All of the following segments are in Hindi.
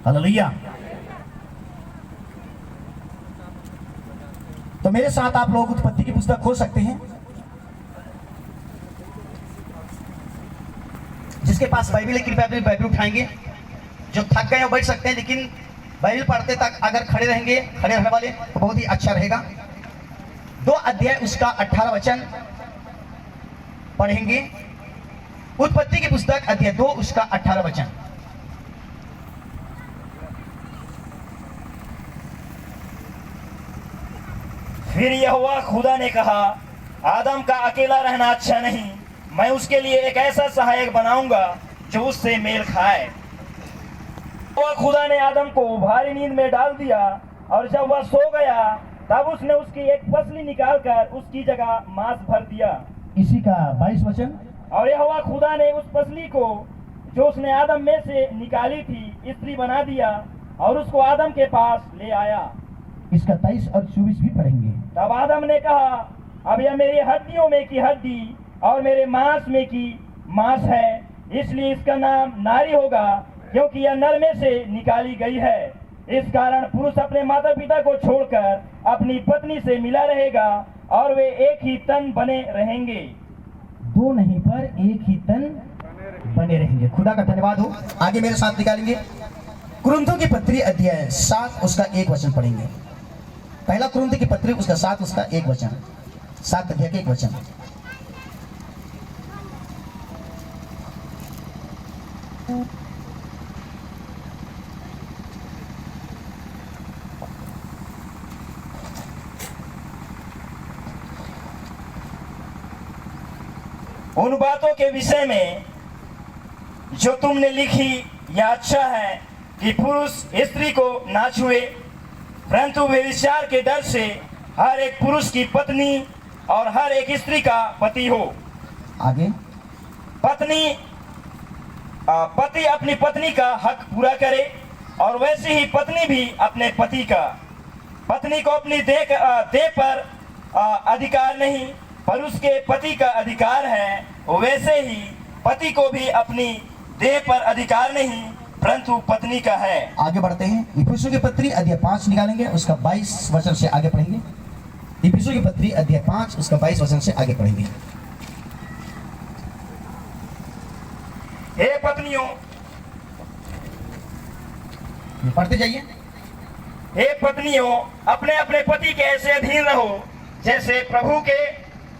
हालेलुया। तो मेरे साथ आप लोग उत्पत्ति की पुस्तक खोल सकते हैं। जिसके पास बाइबल है कृपया अपनी बाइबल उठाएंगे। जो थक गए वो बैठ सकते हैं, लेकिन बाइबल पढ़ते तक अगर खड़े रहेंगे, खड़े रहने वाले, तो बहुत ही अच्छा रहेगा। 2 अध्याय उसका 18 वचन पढ़ेंगे। उत्पत्ति की पुस्तक अध्याय 2 उसका 18 वचन। फिर यहोवा खुदा ने कहा, आदम का अकेला रहना अच्छा नहीं, मैं उसके लिए एक ऐसा सहायक बनाऊंगा जो उससे मेल खाए। यहोवा खुदा ने आदम को भारी नींद में डाल दिया, और जब वह सो गया तब उसने उसकी एक पसली निकालकर उसकी जगह मांस भर दिया। इसी का 22 वचन। और यहोवा खुदा ने उस पसली को जो उसने आदम में से निकाली थी स्त्री बना दिया, और उसको आदम के पास ले आया। इसका 23 और 24 भी पढ़ेंगे। तब आदम ने कहा, अब यह मेरी हड्डियों में की हड्डी और मेरे मांस में की मांस है, इसलिए इसका नाम नारी होगा, क्योंकि यह नर में से निकाली गई है। इस कारण पुरुष अपने माता पिता को छोड़कर अपनी पत्नी से मिला रहेगा, और वे एक ही तन बने रहेंगे। 2 नहीं पर एक ही तन बने रहेंगे। खुदा का धन्यवाद हो। आगे मेरे साथ निकालेंगे। कुरिन्थियों की पत्री अध्याय 7 उसका 1 वचन पढ़ेंगे। पहला कुरिन्थियों की पत्री उसका 7 उसका 1 वचन। 7 अध्याय का 1 वचन। उन बातों के विषय में जो तुमने लिखी, यह अच्छा है कि पुरुष स्त्री को ना छुए, परंतु व्यभिचार के डर से हर एक पुरुष की पत्नी और हर एक स्त्री का पति हो। आगे पति अपनी पत्नी का हक पूरा करे, और वैसे ही पत्नी भी अपने पति का। पत्नी को अपनी देह पर अधिकार नहीं, पर उसके पति का अधिकार है। वैसे ही पति को भी अपनी देह पर अधिकार नहीं, परंतु पत्नी का है। आगे बढ़ते हैं। इफिसियों की पत्री अध्याय 5 निकालेंगे, उसका 22 वचन से आगे पढ़ेंगे। इफिसियों की पत्री अध्याय 5 उसका 22 वचन से आगे पढ़ेंगे। हे पत्नियों, पढ़ते जाइए। हे पत्नियों, अपने अपने पति के ऐसे अधीन रहो जैसे प्रभु के,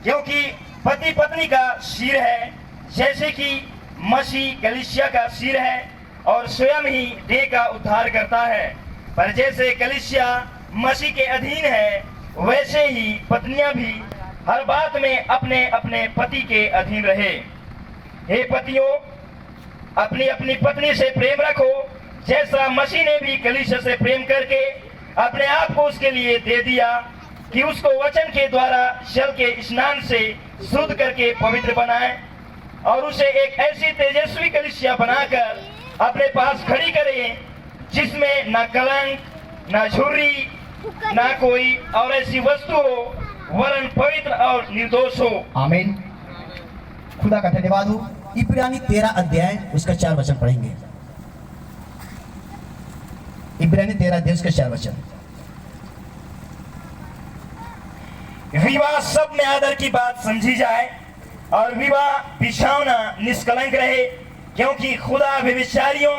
क्योंकि पति पत्नी का सिर है, जैसे कि मसीह कलीसिया का सिर है, और स्वयं ही देह का उद्धार करता है। पर जैसे कलीसिया मसीह के अधीन है, वैसे ही पत्नियां भी हर बात में अपने अपने पति के अधीन रहे। हे पतियों, अपनी अपनी पत्नी से प्रेम रखो, जैसा मसीह ने भी कलीसिया से प्रेम करके अपने आप को उसके लिए दे दिया, कि उसको वचन के द्वारा जल के स्नान से शुद्ध करके पवित्र बनाए, और उसे एक ऐसी तेजस्वी कलीसिया बनाकर अपने पास खड़ी करें, जिसमें न कलंक, न झुर्री, न कोई और ऐसी वस्तु हो, वरन पवित्र और निर्दोष हो। आमीन। खुदा का धन्यवाद हो। इब्रानी 13 अध्याय उसका 4 वचन पढ़ेंगे। इब्रानी 13 अध्याय उसका 4 वचन। विवाह सब में आदर की बात समझी जाए, और विवाह बिछावना निष्कलंक रहे, क्योंकि खुदा व्यभिचारियों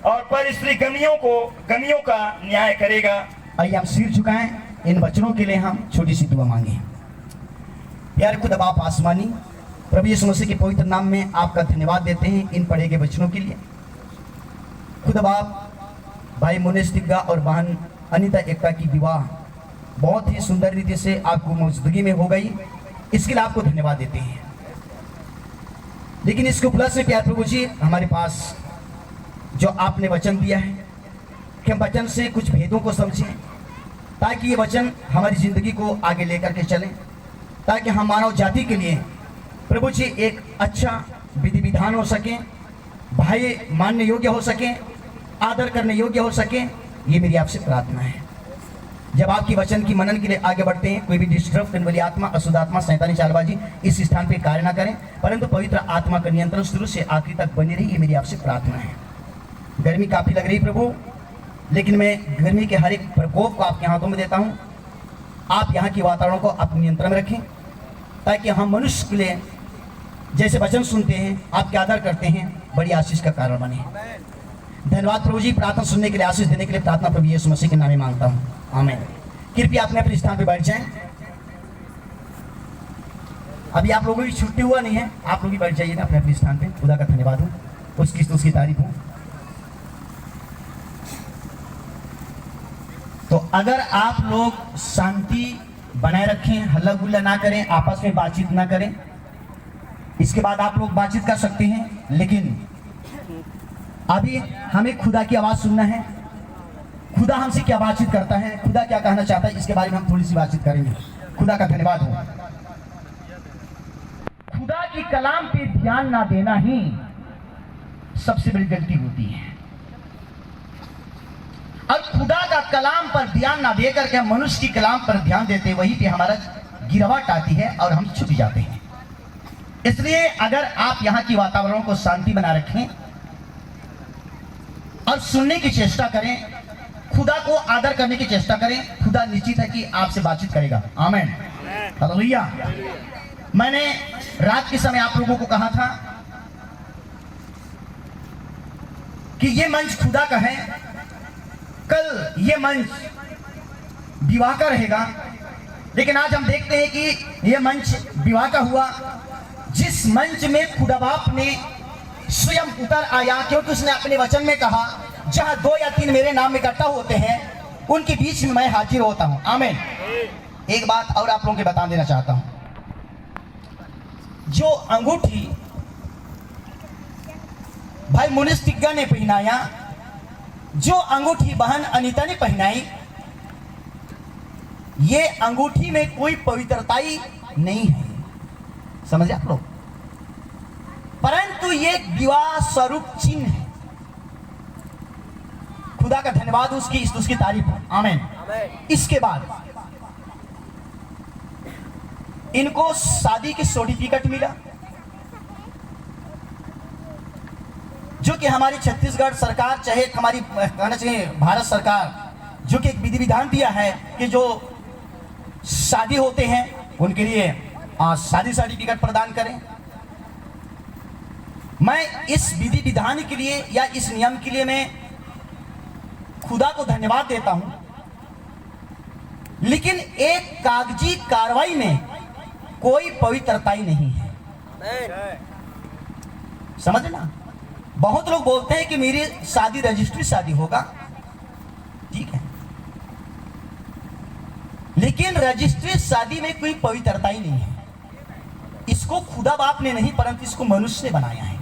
और परस्त्री गमियों का न्याय करेगा। आइए आप सिर झुकाएं। इन वचनों के लिए हम छोटी सी दुआ मांगे। प्यारे खुदा बाप आसमानी, प्रभु यीशु मसीह के पवित्र नाम में आपका धन्यवाद देते हैं इन पढ़े गए वचनों के लिए। खुदा बाप, भाई मुनेश तिग्गा और बहन अनिता एक्का की विवाह बहुत ही सुंदर रीति से आपको मौजूदगी में हो गई, इसके लिए आपको धन्यवाद देते हैं। लेकिन इसके उपलक्ष्य में प्यार प्रभु जी, हमारे पास जो आपने वचन दिया है कि हम वचन से कुछ भेदों को समझें, ताकि ये वचन हमारी जिंदगी को आगे लेकर के चलें, ताकि हम मानव जाति के लिए प्रभु जी एक अच्छा विधि विधान हो सके, भाई मानने योग्य हो सके, आदर करने योग्य हो सके। ये मेरी आपसे प्रार्थना है। जब आपकी वचन की मनन के लिए आगे बढ़ते हैं, कोई भी डिस्टर्ब करने वाली आत्मा, अशुद्ध आत्मा, शैतानी चालबाजी इस स्थान पे कार्य ना करें, परंतु पवित्र आत्मा का नियंत्रण शुरू से आखिरी तक बनी रही, ये मेरी आपसे प्रार्थना है। गर्मी काफी लग रही प्रभु, लेकिन मैं गर्मी के हर एक प्रकोप को आपके हाथों में देता हूँ। आप यहाँ के वातावरण को अपने नियंत्रण में रखें, ताकि हम मनुष्य के लिए जैसे वचन सुनते हैं, आपके आदर करते हैं, बड़ी आशीष का कारण बने। धन्यवाद प्रभु जी, प्रार्थना सुनने के लिए, आशीष देने के लिए प्रार्थना प्रभु यीशु मसीह के नाम में मांगता हूँ, आमीन। कृपया अपने अपने स्थान पर बैठ जाएं। अभी आप लोगों की छुट्टी हुआ नहीं है, आप लोग भी बैठ जाइए ना अपने अपने स्थान पे। खुदा का धन्यवाद हो, उसकी तारीफ हो। तो अगर आप लोग शांति बनाए रखें, हल्ला गुल्ला ना करें, आपस में बातचीत ना करें, इसके बाद आप लोग बातचीत कर सकते हैं। लेकिन अभी हमें खुदा की आवाज सुनना है। खुदा हमसे क्या बातचीत करता है, खुदा क्या कहना चाहता है, इसके बारे में हम थोड़ी सी बातचीत करेंगे। खुदा का धन्यवाद हो। खुदा की कलाम पे ध्यान ना देना ही सबसे बड़ी गलती होती है। और खुदा का कलाम पर ध्यान ना देकर के हम मनुष्य की कलाम पर ध्यान देते, वहीं पे हमारा गिरावट आती है और हम छुप जाते हैं। इसलिए अगर आप यहाँ की वातावरण को शांति बना रखें और सुनने की चेष्टा करें, खुदा को आदर करने की चेष्टा करें, खुदा निश्चित है कि आपसे बातचीत करेगा, आमीन, हालेलुया। मैंने रात के समय आप लोगों को कहा था कि ये मंच खुदा का है, कल ये मंच विवाह का रहेगा। लेकिन आज हम देखते हैं कि ये मंच विवाह का हुआ, जिस मंच में खुदा बाप ने स्वयं उतर आया, क्योंकि उसने अपने वचन में कहा, जहां 2 या 3 मेरे नाम में इकट्ठा होते हैं, उनके बीच में मैं हाजिर होता हूं, आमीन। एक बात और आप लोगों को बता देना चाहता हूं, जो अंगूठी भाई मुनिस तिग्गा ने पहनाया, जो अंगूठी बहन अनीता ने पहनाई, ये अंगूठी में कोई पवित्रताई नहीं है, समझे आप लोग, परंतु ये विवाह स्वरूप चिन्ह है। खुदा का धन्यवाद, उसकी तारीफ हो, आमीन। इसके बाद इनको शादी की सर्टिफिकेट मिला, जो कि हमारी छत्तीसगढ़ सरकार, चाहे हमारी कहना चाहिए भारत सरकार, जो कि एक विधि विधान दिया है कि जो शादी होते हैं उनके लिए शादी सर्टिफिकेट प्रदान करें। मैं इस विधि विधान के लिए या इस नियम के लिए मैं खुदा को धन्यवाद देता हूं, लेकिन एक कागजी कार्रवाई में कोई पवित्रता ही नहीं है, समझना। बहुत लोग बोलते हैं कि मेरी शादी रजिस्ट्री शादी होगा, ठीक है, लेकिन रजिस्ट्री शादी में कोई पवित्रता ही नहीं है। इसको खुदा बाप ने नहीं, परंतु इसको मनुष्य ने बनाया है।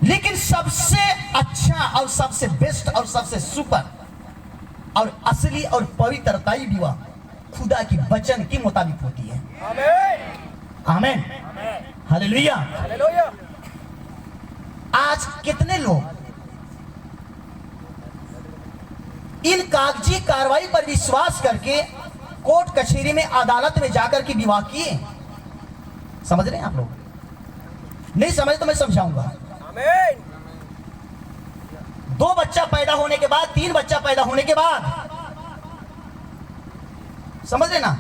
लेकिन सबसे अच्छा और सबसे बेस्ट और सबसे सुपर और असली और पवित्रताई विवाह खुदा की वचन के मुताबिक होती है, आमीन, हालेलुया। आज कितने लोग इन कागजी कार्रवाई पर विश्वास करके कोर्ट कचहरी में, अदालत में जाकर के विवाह किए, समझ रहे हैं आप लोग? नहीं समझ तो मैं समझाऊंगा। 2 बच्चा पैदा होने के बाद, 3 बच्चा पैदा होने के बाद, समझ रहे ना,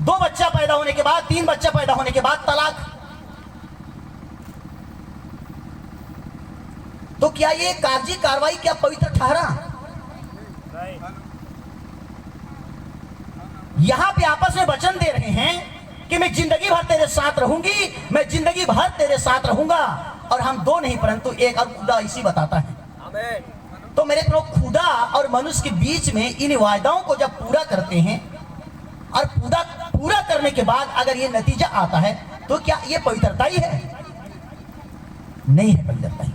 2 बच्चा पैदा होने के बाद, 3 बच्चा पैदा होने के बाद तलाक। तो क्या ये कागजी कार्रवाई क्या पवित्र ठहरा? यहां पे आपस में वचन दे रहे हैं कि मैं जिंदगी भर तेरे साथ रहूंगी, मैं जिंदगी भर तेरे साथ रहूंगा, और हम 2 नहीं परंतु एक, और खुदा इसी बताता है। तो मेरे प्रो, खुदा और मनुष्य के बीच में इन वायदाओं को जब पूरा करते हैं और पूरा करने के बाद अगर ये नतीजा आता है, तो क्या ये पवित्रता ही है? नहीं है पवित्रता ही।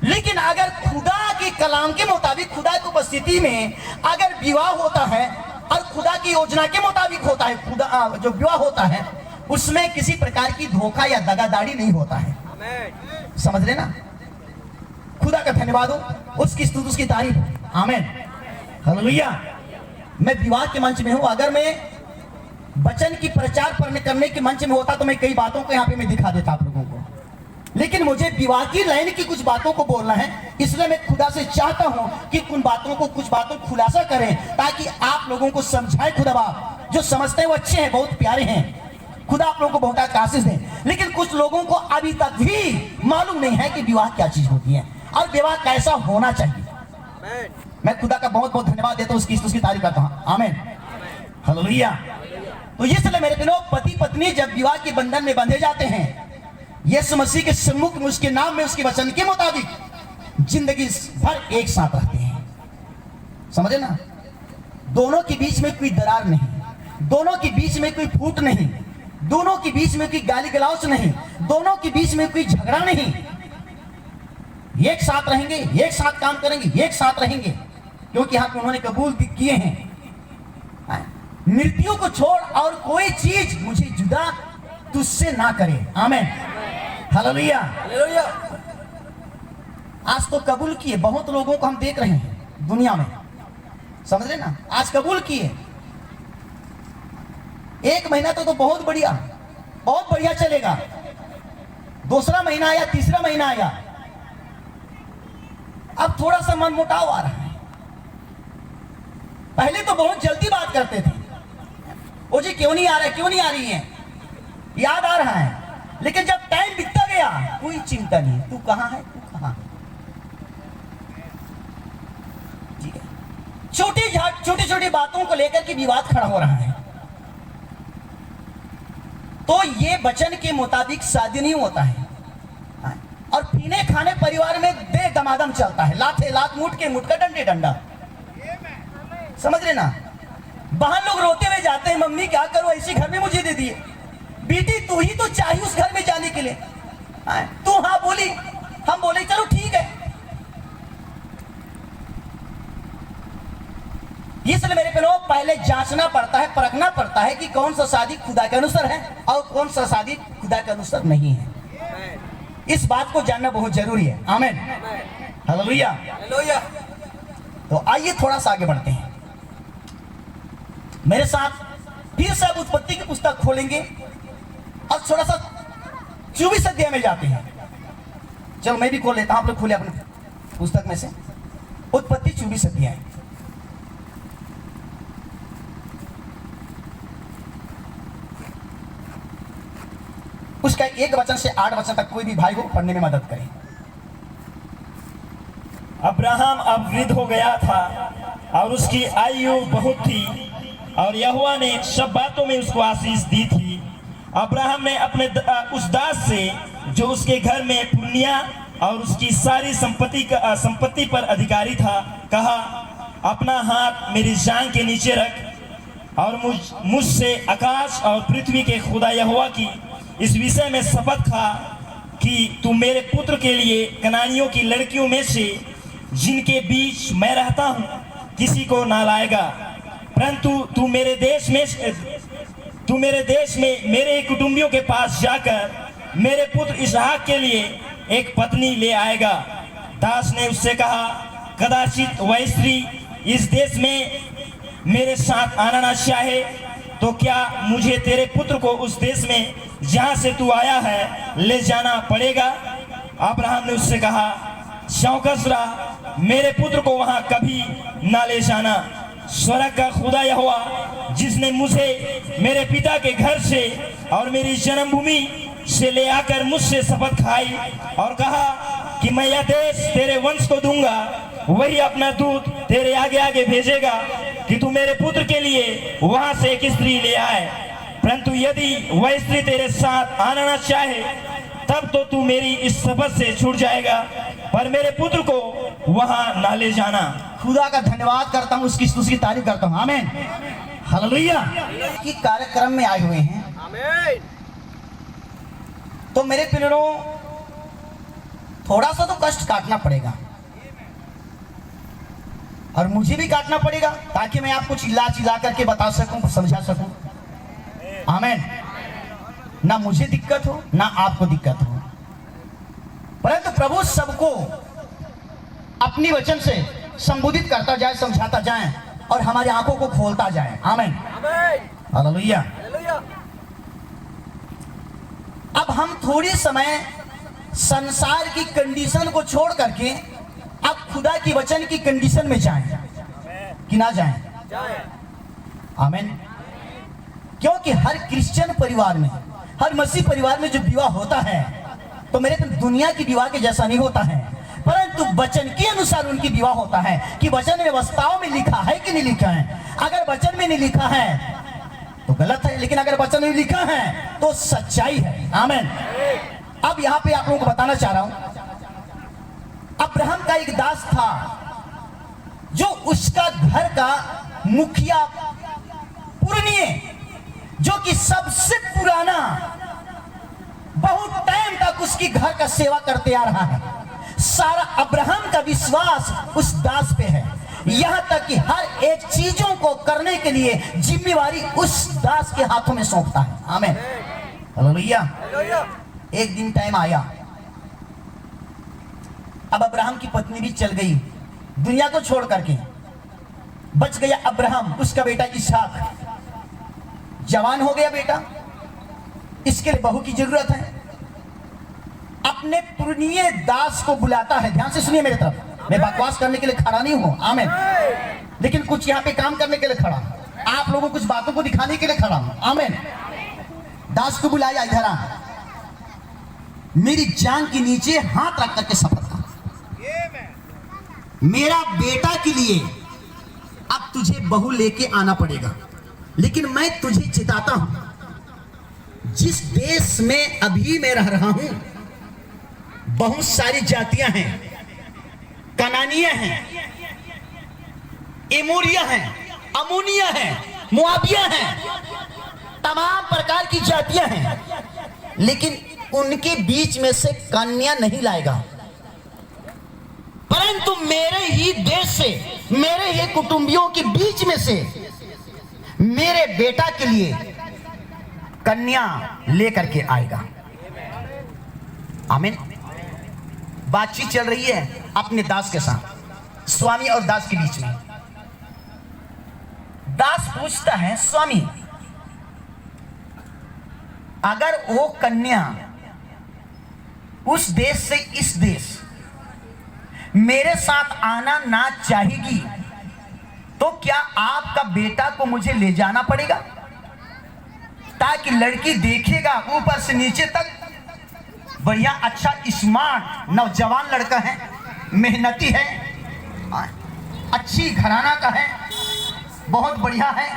लेकिन अगर खुदा के कलाम के मुताबिक, खुदा की उपस्थिति में अगर विवाह होता है और खुदा की योजना के मुताबिक होता है, खुदा जो विवाह होता है उसमें किसी प्रकार की धोखा या दगादारी नहीं होता है, समझ लेना। खुदा का धन्यवाद हो, उसकी स्तुति, उसकी तारीफ, आमीन, हालेलुया। मैं विवाह के मंच में हूं, अगर मैं वचन की प्रचार करने के मंच में होता तो मैं कई बातों को यहाँ पे मैं दिखा देता आप लोगों को, लेकिन मुझे विवाह की लाइन की कुछ बातों को बोलना है, इसलिए मैं खुदा से चाहता हूं कि कुछ बातों खुलासा करें, ताकि आप लोगों को समझाए। खुदा बाप जो समझते हैं वो अच्छे हैं, बहुत प्यारे हैं, खुदा आप लोगों को बहुत आशीष दें। लेकिन कुछ लोगों को अभी तक भी मालूम नहीं है कि विवाह क्या चीज होती है और विवाह कैसा होना चाहिए। मैं खुदा का बहुत बहुत धन्यवाद देता हूँ, उसकी तारीफ करता हूँ। आमीन, हालेलुया। तो इसलिए मेरे दिनों, पति पत्नी जब विवाह के बंधन में बंधे जाते हैं, यीशु मसीह के सम्मुख में, उसके नाम में, उसके वचन के मुताबिक जिंदगी भर एक साथ रहते हैं। समझे ना? दोनों के बीच में कोई दरार नहीं, दोनों के बीच में कोई फूट नहीं, दोनों के बीच में कोई गाली गलौज नहीं, दोनों के बीच में कोई झगड़ा नहीं। एक साथ रहेंगे, एक साथ काम करेंगे, एक साथ रहेंगे, क्योंकि हाथ उन्होंने कबूल किए हैं। मृत्यु को छोड़ और कोई चीज मुझे जुदा तुझसे ना करे। आमीन, हालेलुया। आज तो कबूल किए, बहुत लोगों को हम देख रहे हैं दुनिया में, समझ रहे ना? आज कबूल किए, एक महीना तो बहुत बढ़िया चलेगा, दूसरा महीना आया, तीसरा महीना आया, अब थोड़ा सा मन मुटाव आ रहा है। पहले तो बहुत जल्दी बात करते थे, ओ जी क्यों नहीं आ रहा है, क्यों नहीं आ रही है, याद आ रहा है। लेकिन जब टाइम बीतता गया, कोई चिंता नहीं, तू कहां है, तू कहां है। ठीक है, छोटी छोटी बातों को लेकर के विवाद खड़ा हो रहा है। तो ये वचन के मुताबिक शादी नहीं होता है, और पीने खाने परिवार में दे दमादम चलता है, लाते लात, मुठ के मुठ का, डंडे डंडा। समझ रहे ना? बाहर लोग रोते हुए जाते हैं, मम्मी क्या करो, ऐसे घर में मुझे दे दिए। बेटी तू ही तो चाहिए उस घर में जाने के लिए, तू हाँ बोली, हम बोले चलो ठीक है। इसलिए मेरे प्यारों, पहले जांचना पड़ता है, परखना पड़ता है कि कौन सा शादी खुदा के अनुसार है और कौन सा शादी खुदा के अनुसार नहीं है। इस बात को जानना बहुत जरूरी है। आमीन, हालेलुया। तो आइए थोड़ा सा आगे बढ़ते हैं, मेरे साथ फिर से आप उत्पत्ति की पुस्तक खोलेंगे और थोड़ा सा 24 अध्याय में जाते हैं। चलो मैं भी खोल लेता हूं, आप लोग खोले अपने पुस्तक में से उत्पत्ति 24 अध्याय। उसका 1 वचन से 8 वचन तक कोई भी भाई को पढ़ने में मदद करे। अब्राहम अब वृद्ध हो गया था और उसकी आयु बहुत थी, और यहोवा ने सब बातों में उसको आशीष दी थी। अब्राहम ने अपने उस दास से जो उसके घर में पुर्निया और उसकी सारी संपत्ति पर अधिकारी था, कहा, अपना हाथ मेरी जांघ के नीचे रख और मुझसे आकाश और पृथ्वी के खुदा यहोवा की इस विषय में शपथ खा कि तू मेरे पुत्र के लिए कनानियों की लड़कियों में से जिनके बीच मैं रहता हूँ किसी को ना लाएगा, परंतु तू मेरे देश में मेरे कुटुंबियों के पास जाकर मेरे पुत्र इसहाक के लिए एक पत्नी ले आएगा। दास ने उससे कहा, कदाचित वह स्त्री इस देश में मेरे साथ आना न चाहे तो क्या मुझे तेरे पुत्र को उस देश में जहां से तू आया है ले जाना पड़ेगा? अब्राहम ने उससे कहा, चौकस रह, मेरे पुत्र को वहां कभी ना ले जाना। स्वर्ग का खुदा यहोवा जिसने मुझे मेरे पिता के घर से और मेरी जन्मभूमि से ले आकर मुझसे शपथ खाई और कहा कि मैं यह देश तेरे वंश को दूंगा, वही अपना दूत तेरे आगे आगे भेजेगा कि तू मेरे पुत्र के लिए वहां से एक स्त्री ले आए। परंतु यदि वह स्त्री तेरे साथ आना न चाहे तब तो तू मेरी इस शपथ से छूट जाएगा, पर मेरे पुत्र को वहां ना ले जाना। खुदा का धन्यवाद करता हूँ, उसकी तारीफ करता हूँ। आमीन, हालेलुया। की कार्यक्रम में आए हुए हैं, आमीन। तो मेरे प्यारों, थोड़ा सा तो कष्ट काटना पड़ेगा और मुझे भी काटना पड़ेगा, ताकि मैं आपको चिल्ला करके बता सकूं, समझा सकूं। आमीन। ना मुझे दिक्कत हो ना आपको दिक्कत हो, परंतु प्रभु सबको अपनी वचन से संबोधित करता जाए, समझाता जाए और हमारी आंखों को खोलता जाए। आमीन, हालेलुया। अब हम थोड़ी समय संसार की कंडीशन को छोड़ करके आप खुदा की वचन की कंडीशन में जाएं कि ना जाएं? आमीन। क्योंकि हर क्रिश्चियन परिवार में, हर मसीह परिवार में जो विवाह होता है तो मेरे दुनिया की विवाह के जैसा नहीं होता है, परंतु वचन के अनुसार उनकी विवाह होता है। कि वचन व्यवस्थाओं में लिखा है कि नहीं लिखा है? अगर वचन में नहीं लिखा है तो गलत है, लेकिन अगर वचन में लिखा है तो सच्चाई है। आमीन। अब यहां पे आप लोगों को बताना चाह रहा हूं, अब्राहम का एक दास था जो उसका घर का मुखिया पुरनिये, जो कि सबसे पुराना, बहुत टाइम तक उसकी घर का सेवा करते आ रहा है। सारा अब्राहम का विश्वास उस दास पे है, यहां तक कि हर एक चीजों को करने के लिए जिम्मेवारी उस दास के हाथों में सौंपता है। आमीन। हालेलुया। एक दिन टाइम आया, अब अब्राहम की पत्नी भी चल गई दुनिया को छोड़ करके, बच गया अब्राहम, उसका बेटा इसहाक। जवान हो गया बेटा, इसके लिए बहू की जरूरत है। अपने पुरनिये दास को बुलाता है। ध्यान से सुनिए मेरे तरफ, मैं बकवास करने के लिए खड़ा नहीं हूं। आमीन। लेकिन कुछ यहाँ पे काम करने के लिए खड़ा, आप लोगों को कुछ बातों को दिखाने के लिए खड़ा हूं। आमीन। दास को बुलाया, इधर आ, मेरी जान के नीचे हाथ रख करके शपथ खा, मेरा बेटा के लिए अब तुझे बहू लेके आना पड़ेगा। लेकिन मैं तुझे चिताता हूं, जिस देश में अभी मैं रह रहा हूं बहुत सारी जातियां हैं, कनानिया हैं, एमोरिया हैं, अमोनिया हैं, मुआबिया हैं, तमाम प्रकार की जातियां हैं, लेकिन उनके बीच में से कन्या नहीं लाएगा, परंतु मेरे ही देश से, मेरे ही कुटुंबियों के बीच में से मेरे बेटा के लिए कन्या लेकर के आएगा। आमीन। बातचीत चल रही है अपने दास के साथ, स्वामी और दास के बीच में। दास पूछता है, स्वामी अगर वो कन्या उस देश से इस देश मेरे साथ आना ना चाहेगी तो क्या आपका बेटा को मुझे ले जाना पड़ेगा, ताकि लड़की देखेगा ऊपर से नीचे तक बढ़िया, अच्छा स्मार्ट नौजवान लड़का है, मेहनती है, अच्छी घराना का है, बहुत बढ़िया है,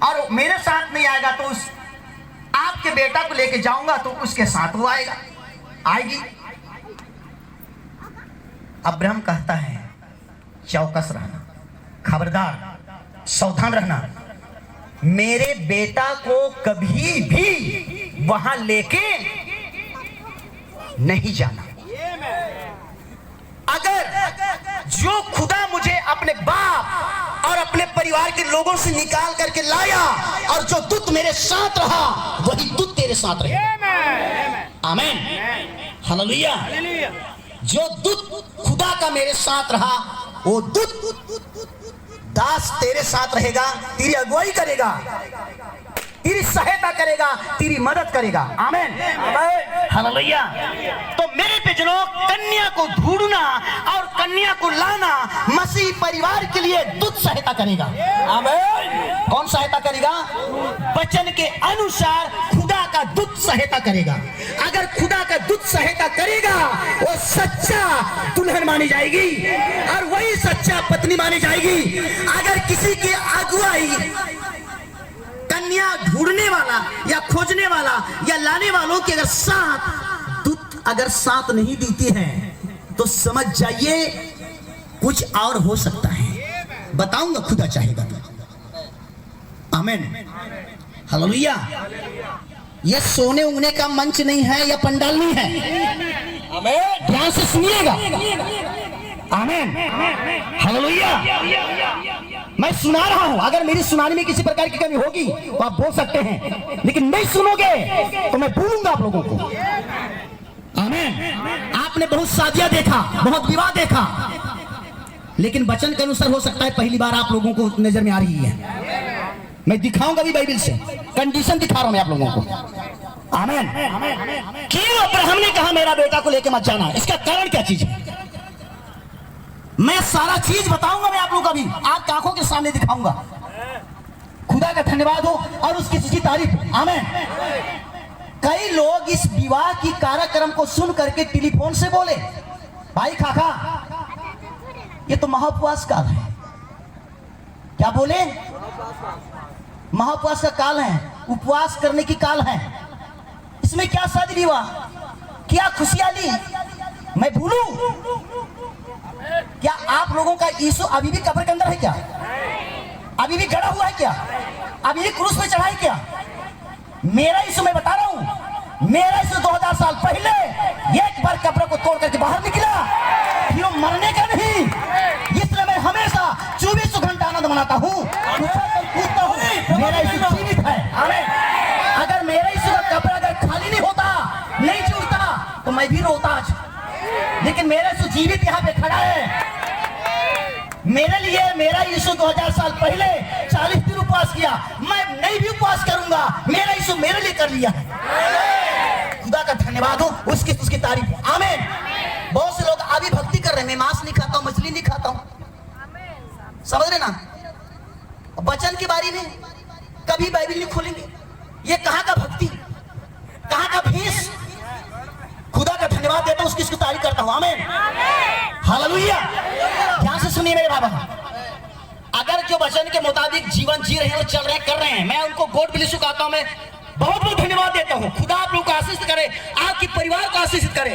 और मेरे साथ नहीं आएगा तो उस आपके बेटा को लेके जाऊंगा तो उसके साथ वो आएगा, आएगी। अब्राहम कहता है, चौकस रहना, खबरदार, सावधान रहना, मेरे बेटा को कभी भी वहां लेके नहीं जाना। अगर जो खुदा मुझे अपने बाप और अपने परिवार के लोगों से निकाल करके लाया और जो दूत मेरे साथ रहा वही दूत तेरे साथ रहेगा। आमीन। हालेलुया। जो दूत खुदा का मेरे साथ रहा वो दूत दास तेरे साथ रहेगा, तेरी अगुवाई करेगा, तेरी सहायता करेगा, तेरी मदद करेगा। आमीन। हालेलुया। तो मेरे पिजनों, कन्या को ढूंढना और कन्या को लाना मसीह परिवार के लिए दूत सहायता करेगा। आमीन। कौन सहायता करेगा? वचन के अनुसार खुदा का दूत सहायता करेगा। अगर खुदा का दूत सहायता करेगा वो सच्चा दुल्हन मानी जाएगी और वही सच्चा पत्नी मानी जाएगी। अगर किसी की अगुवाई कन्या ढूंढने वाला या खोजने वाला या लाने वालों के अगर साथ दूत अगर साथ नहीं देती है तो समझ जाइए कुछ और हो सकता है। बताऊंगा खुदा चाहेगा तो। आमीन। हालेलुया। यह सोने उगने का मंच नहीं है या पंडाल नहीं है। आमीन। ध्यान से सुनिएगा। आमीन। हालेलुया। मैं सुना रहा हूं, अगर मेरी सुनाने में किसी प्रकार की कमी होगी तो आप बोल सकते हैं, लेकिन नहीं सुनोगे तो मैं बोलूंगा आप लोगों को। आमीन। आपने बहुत शादियां देखा, बहुत विवाह देखा, लेकिन वचन के अनुसार हो सकता है पहली बार आप लोगों को नजर में आ रही है। मैं दिखाऊंगा भी बाइबल से, कंडीशन दिखा रहा हूं मैं आप लोगों को। आमीन। क्यों अब्राहम ने कहा मेरा बेटा को लेके मत जाना, इसका कारण क्या चीज है? मैं सारा चीज बताऊंगा, मैं आप लोगों को अभी आपकी आंखों के सामने दिखाऊंगा। खुदा का धन्यवाद हो और उसकी सच्ची तारीफ। आमीन। कई लोग इस विवाह की कार्यक्रम को सुन करके टेलीफोन से बोले, भाई खाका ये तो महाउपवास काल है। क्या बोले? महाउपवास का काल है, उपवास करने की काल है। इसमें क्या शादी विवाह, क्या खुशहाली मैं भूलूं? क्या आप लोगों का यीशु अभी भी कब्र के अंदर है क्या? अभी भी गड़ा हुआ है क्या? अभी भी क्रूस पे चढ़ा है क्या? मेरा यीशु, मैं बता रहा हूं, मेरा यीशु 2000 साल पहले एक बार कब्र को तोड़ करके बाहर निकला, फिर वो मरने का नहीं। इसलिए मैं हमेशा 24 घंटा आनंद मनाता हूँ, पूछता हूँ मेरा यीशु जीवित है। अगर मेरा यीशु का कब्र अगर खाली नहीं होता, नहीं जुड़ता, तो मैं भी रोता आज। लेकिन मेरा यीशु जीवित यहाँ पे खड़ा है। मेरे लिए मेरा यीशु 2000 साल पहले 40 दिन उपवास किया, मैं नहीं भी उपवास करूंगा, मेरा यीशु मेरे लिए कर लिया है। खुदा का धन्यवाद हो, उसकी तारीफ हो। आमीन। बहुत से लोग अभी भक्ति कर रहे हैं, मैं मांस नहीं खाता हूं, मछली नहीं खाता हूं, समझ रहे ना? वचन की बारी में कभी बाइबल नहीं खोलेंगे। ये कहां का भक्ति, कहां का भेष? खुदा का धन्यवाद देता हूं, उसकी तारीफ करता हूं। आमीन। हालेलुया। ध्यान से सुनिए मेरे बाबा, अगर जो वचन के मुताबिक जीवन जी रहे हैं और चल रहे हैं, कर रहे हैं, मैं उनको गॉड ब्लेस यू कहता हूं, मैं बहुत बहुत धन्यवाद देता हूं। खुदा आप लोगों को आशीष करे, आपके परिवार को आशीष करे,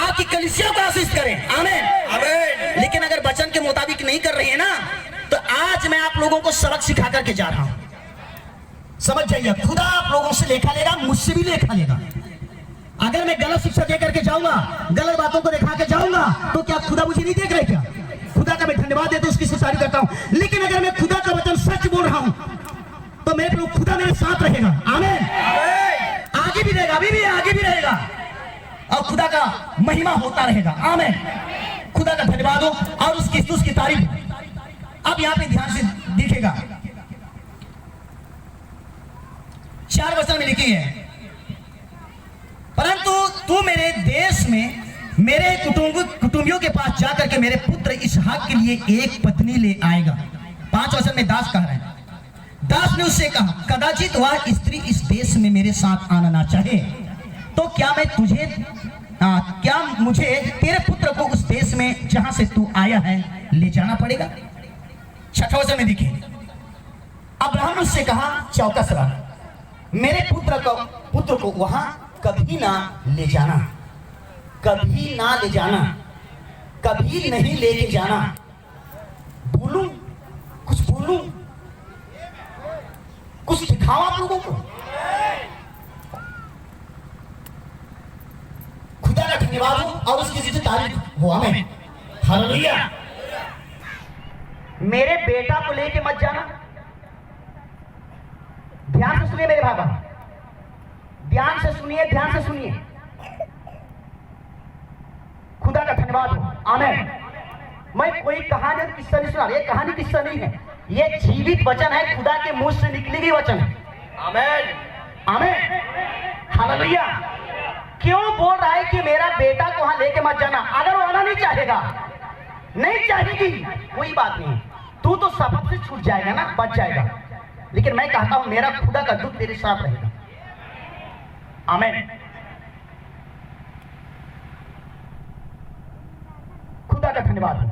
आपकी कलीसिया को आशीष करे। आमीन। आमीन। लेकिन अगर वचन के मुताबिक नहीं कर रहे हैं ना, तो आज मैं आप लोगों को सबक सिखा करके जा रहा हूं। समझ जाइए, खुदा आप लोगों से लेखा लेगा, मुझसे भी लेखा लेगा। अगर मैं गलत शिक्षा दे करके जाऊंगा, गलत बातों को दिखा के जाऊंगा, तो क्या खुदा मुझे नहीं देख रहे क्या? खुदा का मैं धन्यवाद देता हूं, उसकी सिफारिश करता हूं। लेकिन अगर मैं खुदा का वचन सच बोल रहा हूं, तो मेरे प्रभु खुदा मेरे साथ रहेगा। आमीन। आगे भी रहेगा, अभी भी आगे भी रहेगा, और खुदा का महिमा होता रहेगा। आमीन। खुदा का धन्यवाद हो और उसकी तारीफ। अब यहाँ पे ध्यान से देखिएगा, 4 वचन में लिखी है, परंतु तू मेरे देश में मेरे कुटुंबियों के पास जाकर के मेरे पुत्र इसहाक के लिए एक पत्नी ले आएगा। 5 वचन में दास कह रहे हैं। दास ने उससे कहा, कदाचित वह स्त्री इस देश में मेरे साथ आना ना चाहे, तो क्या मुझे तेरे पुत्र को उस देश में जहां से तू आया है ले जाना पड़ेगा? 6 वचन में दिखे, अब्राहम ने उससे कहा, चौकस रहा, मेरे पुत्र को वहां कभी ना ले जाना, कभी ना ले जाना, कभी नहीं लेके जाना। बोलूं कुछ, बोलूं कुछ, दिखाओ आप लोगों को। खुदा का धन्यवाद हो और उसकी तारीफ हो। आमीन। हालेलुया। मेरे बेटा को लेके मत जाना। ध्यान से सुनिए मेरे बाबा, ध्यान से सुनिए, ध्यान से सुनिए। खुदा का धन्यवाद हो। आमीन। मैं कोई कहानी और किस्सा नहीं सुना, ये कहानी किस्सा नहीं है, ये जीवित वचन है, खुदा के मुंह से निकली हुई वचन है। आमीन। आमीन। हालेलुया। क्यों बोल रहा है कि मेरा बेटा को वहां लेके मत जाना? अगर वो आना नहीं चाहेगा, नहीं चाहेगी, कोई बात नहीं, तू तो सबक से छूट जाएगा ना, बच जाएगा। लेकिन मैं कहता हूं मेरा खुदा का दूत तेरे साथ रहेगा। आमीन। खुदा का धन्यवाद।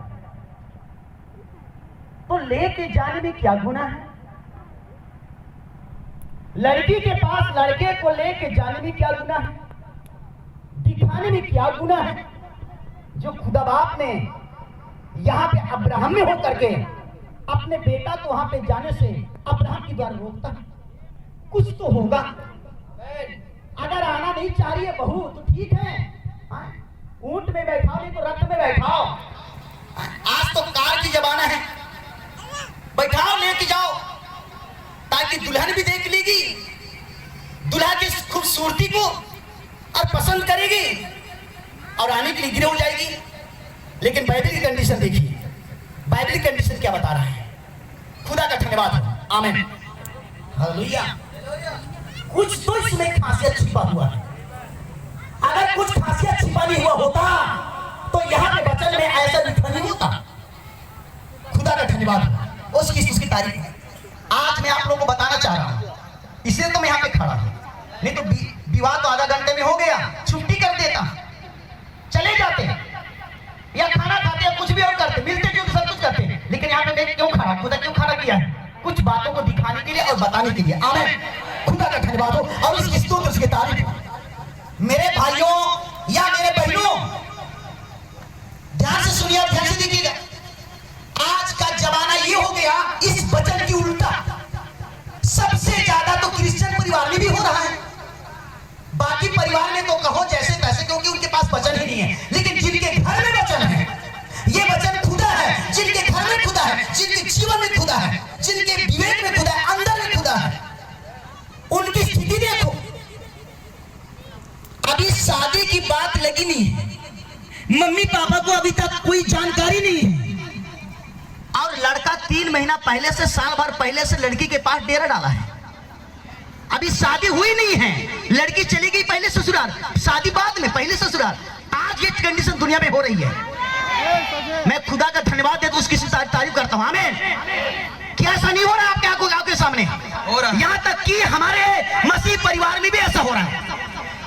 तो लेके जाने में क्या गुनाह है? लड़की के पास लड़के को लेके जाने में क्या गुनाह है? दिखाने में क्या गुनाह है? जो खुदा बाप ने यहां पे अब्राहम में होकर के अपने बेटा को वहां पे जाने से अब्राहम की द्वारा रोकता है, कुछ तो होगा। अगर आना नहीं चाह रही है बहू तो ठीक है, ऊंट में बैठाओ, नहीं तो रथ में बैठाओ। आज तो कार की जमाना है, बैठाओ, लेके जाओ, ताकि दुल्हन भी देख लेगी, दुल्हा की खूबसूरती को और पसंद करेगी और आने के लिए गिरे हो जाएगी। लेकिन बाइबल की कंडीशन देखिए, बाइबल की कंडीशन क्या बता रहा है। खुदा का धन्यवाद हो। आमीन। हालेलुया। कुछ तो इसमें खासियत छिपा हुआ है। अगर कुछ खासियत छिपा नहीं हुआ होता तो यहाँ के वचन में ऐसा लिखा नहीं होता। खुदा का धन्यवाद, उसकी तारीफ आज मैं आप लोगों को बताना चाह रहा हूँ, इसलिए तो मैं यहाँ पे खड़ा हूँ। नहीं तो विवाह तो आधा घंटे में हो गया, छुट्टी कर देता, चले जाते या खाना खाते या कुछ भी और करते, मिलते जुलते सब कुछ करते। लेकिन यहाँ पे मैं क्यों खड़ा, खुदा क्यों खड़ा किया है? कुछ बातों को दिखाने के लिए और बताने के लिए। आमीन। खुदा का धन्यवाद हो और उसकी स्तुति, उसकी तारीफ। मेरे भाइयों या मेरे बहनों, ध्यान से सुनिए, ध्यान से देखिएगा। आज का जमाना ये हो गया इस वचन की उल्टा। सबसे ज्यादा तो क्रिश्चियन परिवार में भी हो रहा है, बाकी परिवार में तो कहो जैसे तैसे, क्योंकि उनके पास वचन ही नहीं है। लेकिन जिनके घर में वचन है, ये वचन खुदा है, जिनके घर में खुदा है, जिनके जीवन में खुदा है, जिनके विवेक में खुदा है, अंदर में खुदा है, उनकी स्थिति देखो। अभी शादी की बात लगी नहीं है, मम्मी पापा को अभी तक कोई जानकारी नहीं है, और लड़का 3 महीना पहले से, साल भर पहले से लड़की के पास डेरा डाला है। अभी शादी हुई नहीं है, लड़की चली गई पहले ससुराल, शादी बाद में, पहले ससुराल। आज ये कंडीशन दुनिया में हो रही है। मैं खुदा का धन्यवाद देता हूं, उसकी तारीफ करता हूं। आमीन। क्या ऐसा नहीं हो रहा आपके आंखों के सामने? हो रहा है। यहाँ तक कि हमारे मसीह परिवार में भी ऐसा हो रहा है।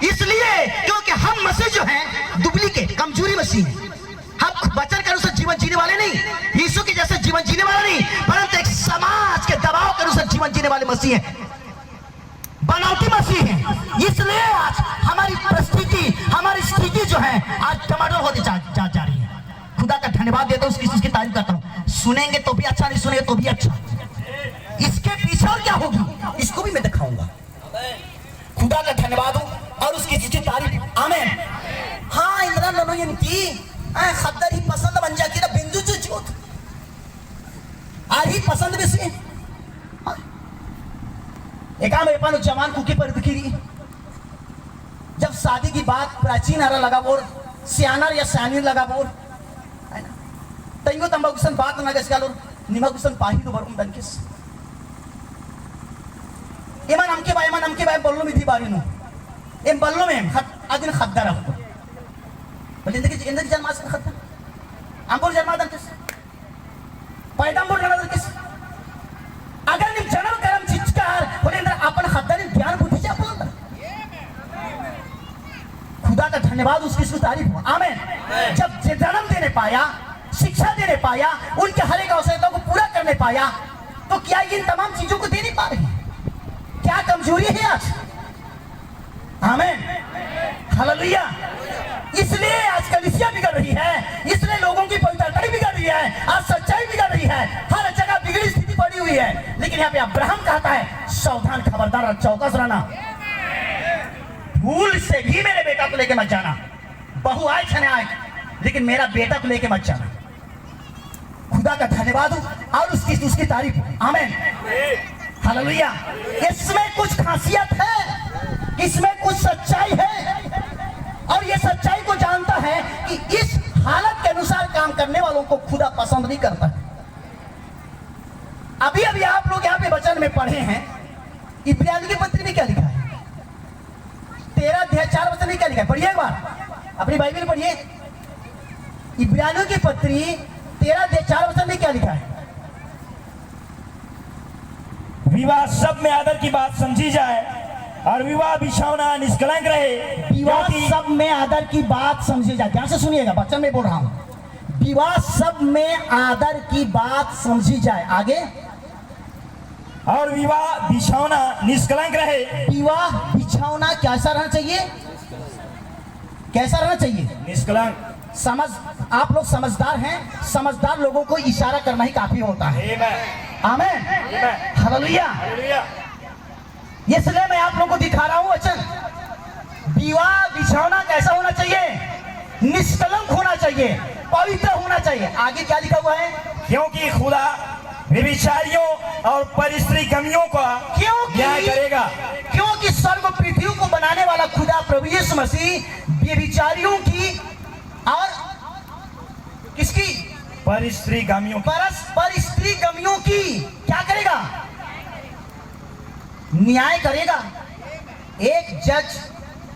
इसलिए क्योंकि हम मसीह जो हैं डुप्लीकेट, कमजोरी मसीह हैं। हम वचन के अनुसार जीवन जीने वाले नहीं, यीशु के जैसे जीवन जीने वाले नहीं, परंतु एक समाज के दबाव के अनुसार जीवन जीने वाले मसीह हैं, बनावटी मसीह हैं। इसलिए आज हमारी परिस्थिति, हमारी स्थिति जो है आज टमाटर होती जा रही है। खुदा का धन्यवाद देता हूं, उसकी तारीफ करता हूं। सुनेंगे तो भी अच्छा, नहीं सुनेंगे तो भी अच्छा। इसके पीछे और क्या होगी इसको भी मैं दिखाऊंगा। खुदा का धन्यवाद हो और उसकी तारीफ। आमीन। हाँ इंद्रा ननो यंती खद्दर ही पसंद बन जाती है बिंदु जो जोत आरी पसंद में से एक मेरे पास जवान कुकी पर दिखी। जब शादी की बात प्राचीन आरा लगा बोर, सियानर या सियानी लगा बोर, है ना? तंगो तंबाकुसन बात ना गस कालो निमकुसन पाही तो बरकुम दनकिस एमान हमके बाय बोललो मिथी बारी नो एम बोललो में अदिन खद्दर रखो बोले इंदकी जन्म आसन खद्दर अंबोर जन्म दनकिस पैदांबोर जन्म दनकिस अगर निम जन्म करम चिचकार बोले अंदर अपन खद्दर ज्ञान बुद्धि से अपन खुदा का धन्यवाद, उसकी तारीफ हो। आमीन। जब जन्म देने पाया, शिक्षा देने पाया, उनके हर एक आवश्यकताओं को पूरा करने पाया, तो क्या इन तमाम चीजों को दे नहीं पा रहे? क्या कमजोरी है आज? आमीन। हालेलुया। इसलिए आज कलीसिया बिगड़ रही है, इसलिए लोगों की पवित्रता बिगड़ रही है, आज सच्चाई बिगड़ रही है, हर जगह बिगड़ी स्थिति पड़ी हुई है। लेकिन यहाँ पे अब्राहम कहता है सावधान, खबरदार और चौकस रहना, भूल से भी मेरे बेटा को लेके मत जाना। बहू आए छने आए, लेकिन मेरा बेटा को लेके मत जाना। खुदा का धन्यवाद हो और उसकी तारीफ हो। आमीन। हालेलुया। इसमें कुछ खासियत है, इसमें कुछ सच्चाई है, और ये सच्चाई को जानता है कि इस हालत के अनुसार काम करने वालों को खुदा पसंद नहीं करता है। अभी अभी आप लोग यहाँ पे वचन में पढ़े हैं, इब्रानियों की पत्री में क्या लिखा है? 13 अध्याय 4 वचन में क्या लिखा है? पढ़िए एक बार अपनी बाइबल पढ़िए। इब्रानियों की पत्री 13 अध्याय 4 वचन में क्या लिखा है? विवाह सब में आदर की बात समझी जाए और विवाह बिछौना निष्कलंक रहे। विवाह सब में आदर की बात समझी जाए। ध्यान से सुनिएगा, वचन में बोल रहा हूं। विवाह सब में आदर की बात समझी जाए। आगे, और विवाह बिछौना निष्कलंक रहे। विवाह बिछौना कैसा रहना चाहिए? कैसा रहना चाहिए? निष्कलंक। समझ, आप लोग समझदार हैं, समझदार लोगों को इशारा करना ही काफी होता है। आमीन। हालेलुया। इसलिए मैं आप लोगों को दिखा रहा हूं वचन। विवाह बिछौना कैसा होना चाहिए? निष्कलंक होना चाहिए, पवित्र होना चाहिए। आगे क्या लिखा हुआ है? क्योंकि खुदा व्यभिचारियों और परिस्त्री गमियों का न्याय करेगा। क्योंकि स्वर्ग पृथ्वी को बनाने वाला खुदा प्रभु यीशु मसीह व्यभिचारियों की और किसकी? परिस्त्री गमियों, परिस्त्री गमियों की क्या करेगा? न्याय करेगा। एक जज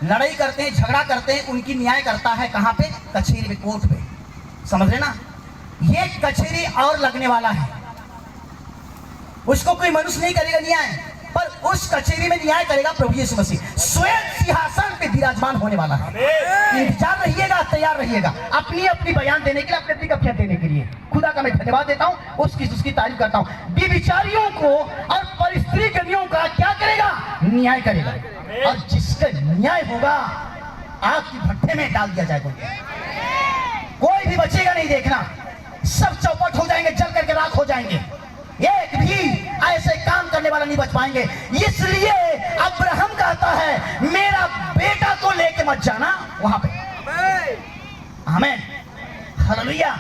लड़ाई करते हैं, झगड़ा करते हैं, उनकी न्याय करता है कहाँ पे? कचहरी में, कोर्ट पे। समझ लेना, ये कचहरी और लगने वाला है, उसको कोई मनुष्य नहीं करेगा न्याय, पर उस कचहरी में न्याय करेगा प्रभु यीशु मसीह। स्वयं सिंहासन पे विराजमान होने वाला है। इंतजार रहिएगा, तैयार रहिएगा अपनी अपनी बयान देने के लिए, अपनी अपनी गवाही देने के लिए। खुदा का मैं धन्यवाद देता हूँ, उसकी तारीफ करता हूँ। विचारियों को और परिस्त्री गणियों का क्या करेगा? न्याय करेगा, और जिसका न्याय होगा आग की भट्ठे में डाल दिया जाएगा। कोई भी बचेगा नहीं, देखना, सब चौपट हो जाएंगे, जल करके राख हो जाएंगे। एक भी ऐसे काम करने वाला नहीं बच पाएंगे। इसलिए अब्राहम कहता है, मेरा बेटा को लेके मत जाना वहां पे। आमीन, हालेलुया।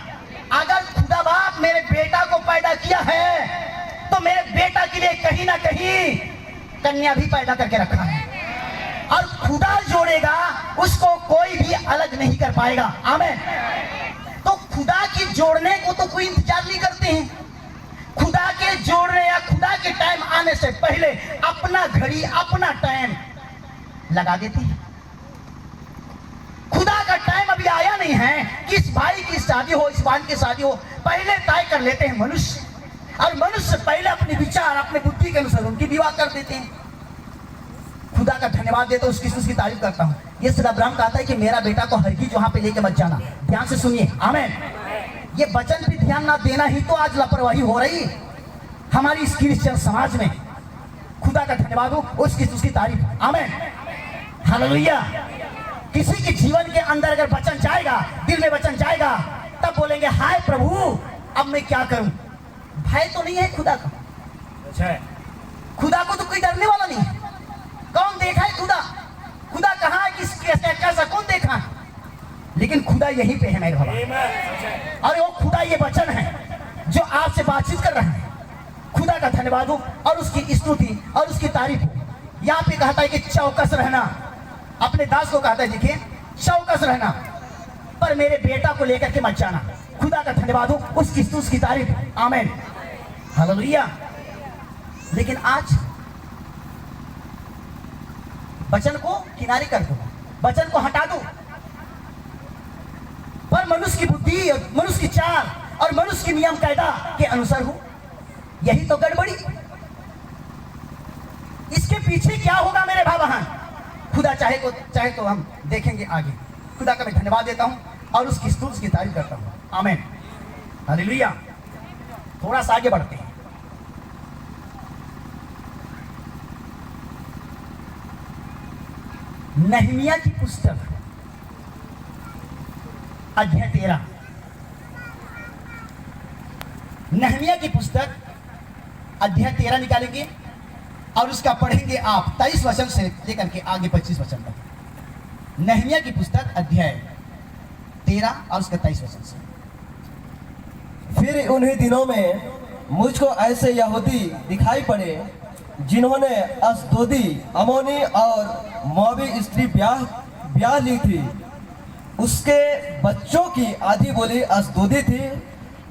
अगर खुदा बाप मेरे बेटा को पैदा किया है तो मेरे बेटा के लिए कहीं ना कहीं कन्या भी पैदा करके रखा है, और खुदा जोड़ेगा, उसको कोई भी अलग नहीं कर पाएगा। आमीन। तो खुदा की जोड़ने को तो कोई इंतजार नहीं करते हैं। खुदा के जोड़ने या खुदा के टाइम आने से पहले अपना घड़ी, अपना टाइम लगा देती है। खुदा का टाइम अभी आया नहीं है कि इस भाई की शादी हो, इस बहन की शादी हो, पहले तय कर लेते हैं मनुष्य, और मनुष्य पहले अपने विचार, अपने बुद्धि के अनुसार उनकी विवाह कर देते हैं। खुदा का धन्यवाद देता हूं, उसकी तारीफ करता हूं। ये सिर्फ अब्राहम कहता है कि मेरा बेटा को हरगिज वहां पे लेके मत जाना। ध्यान से सुनिए, आमीन। ये वचन पे ध्यान ना देना ही तो आज लापरवाही हो रही हमारी इस क्रिश्चियन समाज में। खुदा का धन्यवाद हो, उसकी तारीफ, आमीन, हालेलुया। किसी के जीवन के अंदर अगर वचन जाएगा, दिल में वचन जाएगा, तब बोलेंगे, हाय प्रभु, अब मैं क्या करूं? भय तो नहीं है खुदा का। खुदा को तो कोई डरने वाला नहीं है। कौन देखा है खुदा? खुदा कहाँ है, किस कैसा, कौन देखा है? लेकिन खुदा यहीं पे है मेरे भाई, और वो खुदा ये वचन है जो आपसे बातचीत कर रहा है। खुदा का धन्यवाद हो, और उसकी स्तुति और उसकी तारीफ हो। यहाँ पे कहता है कि चौकस रहना, अपने दास को कहता है, देखिए, चौकस रहना, पर मेरे बेटा को लेकर के मत जाना। खुदा का धन्यवाद हो, उसकी तारीफ, आमीन, हालेलुया। लेकिन आज वचन को किनारे कर दो, वचन को हटा दो, पर मनुष्य की बुद्धि, मनुष्य की चाल और मनुष्य की नियम कायदा के अनुसार हो। यही तो गड़बड़ी। इसके पीछे क्या होगा मेरे भाई बहन? खुदा चाहे तो हम देखेंगे आगे। खुदा का मैं धन्यवाद देता हूं और उसकी स्तुति की तारीफ करता हूं, आमीन, हालेलुया। थोड़ा सा आगे बढ़ते हैं। नहमिया की पुस्तक अध्याय 13। नहमिया की पुस्तक अध्याय 13 निकालेंगे और उसका पढ़ेंगे आप 23 वचन से लेकर के आगे 25 वचन तक। नहमिया की पुस्तक अध्याय 13 और उसका 23 वचन से। फिर उन्हीं दिनों में मुझको ऐसे यहूदी दिखाई पड़े जिन्होंने अस्दोदी, अमोनी और मोआबी स्त्री ब्याह ली थी। उसके बच्चों की आधी बोली अस्दोदी थी